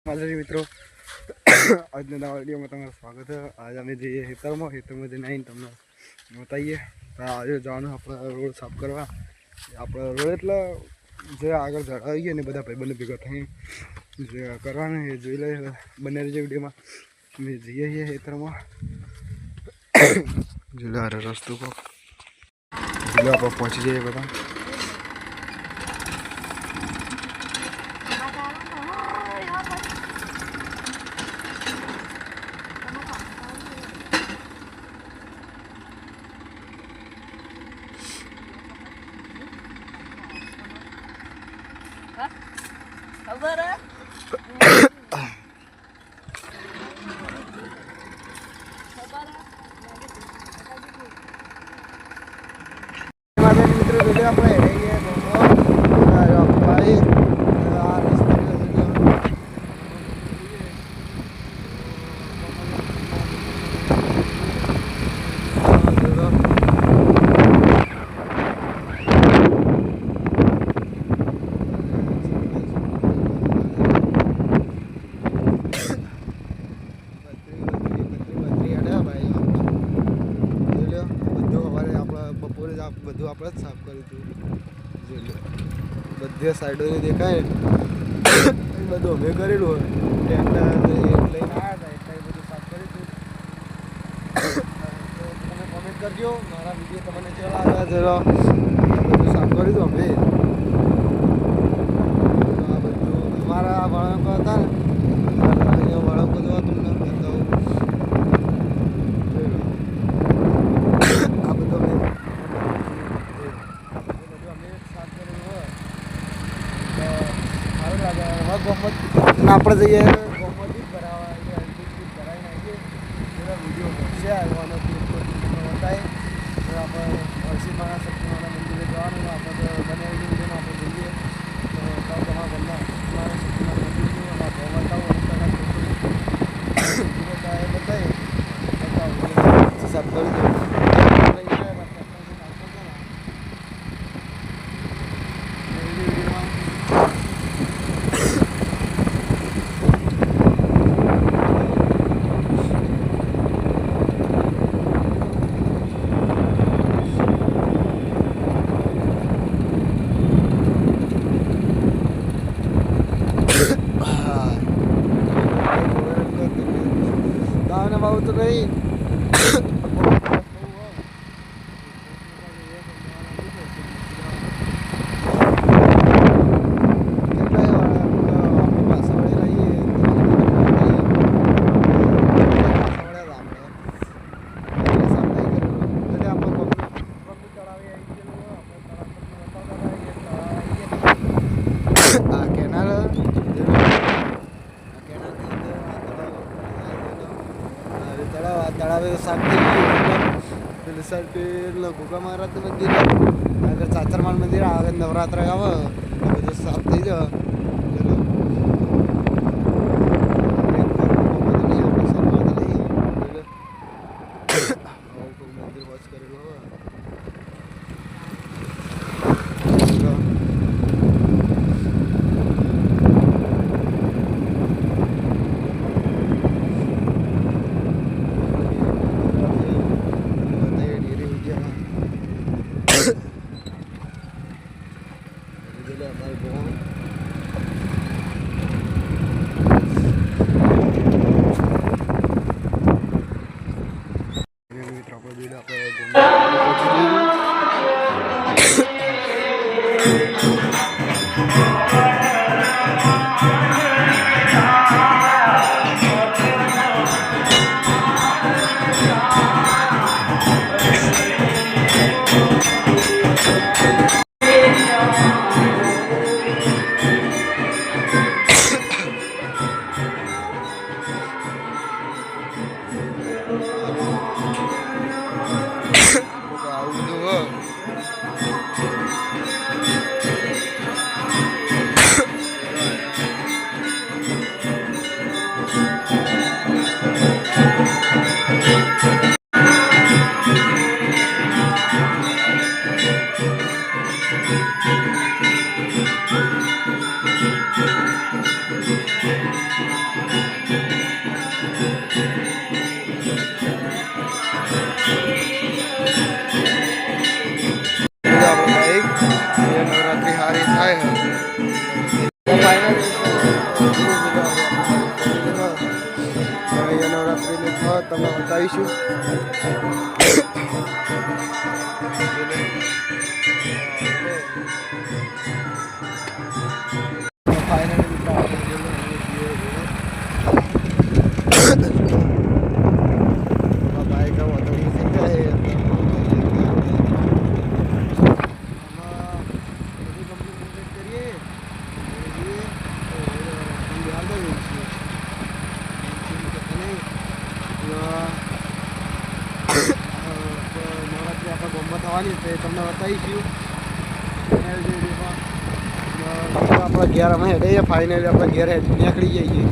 માતાજી મિત્રો આજના નવા વિડીયોમાં તમારું સ્વાગત છે। आज અમે જઈએ ખેતરમાં જઈને આવીને તમને બતાવીએ। આજે જવાનું આપણે રોડ સાફ કરવા। આપણે રોડ એટલે જે આગળ જડાવી ગયો ને બધા ભાઈબંધો ભેગા થઈ જે કરવાના એ જોઈ લે બંને જે વિડીયોમાં અમે જઈએ છીએ ખેતરમાં। જોઈ લે આ રસ્તો પર જોઈ લે આપણે પહોંચી જઈએ બધા। खबर है मित्र वीडियो આપણે રહીએ ભાઈ આ રસ્તે બધું આપણે જ સાફ કર્યું હતું। બધી સાઈડો દેખાય બધું અમે કરેલું હોય ટ્રેક્ટર લઈને આવ્યા હતા એટલે બધું સાફ કર્યું હતું। તમે કોમેન્ટ કરજો મારા વિડીયો તમને કેવા લાગ્યા જરા બધું સાફ કર્યું હતું અમે। આ બધું અમારા વળાંકો હતા ને અહીંયા વળાંકો જો તમને બતાવું આ બધું આપણે જઈએ ગોમતી કરાવવા કરાવીને આવીએ બધા વિડીયો મળશે આવવાનો બતાવીએ આપણે હરસિદ્ધિ શક્તિમાના મંદિરે જવાનું આપણે બનાવેલી વિડીયોમાં આપણે જઈએ તો તમારા ઘરના મારા શક્તિમાના મંદિરનું ભાવમાં બતાવીએ સાફ કરી દો। भाव तो नहीं तड़ावे साफ पेली साइड पे घोगा महाराज मंदिर आगे चाचरमान मंदिर आगे नवरात्र गाव બધું સાફ થઈ જાય। મંદિર વોચ કરેલું હવે મિત્રો આપણે જોઈ લે આપણે તમને બતાવીશું આપણા ઘેર અમે હેડે ફાઇનલી આપણે ઘેર નીકળી જઈએ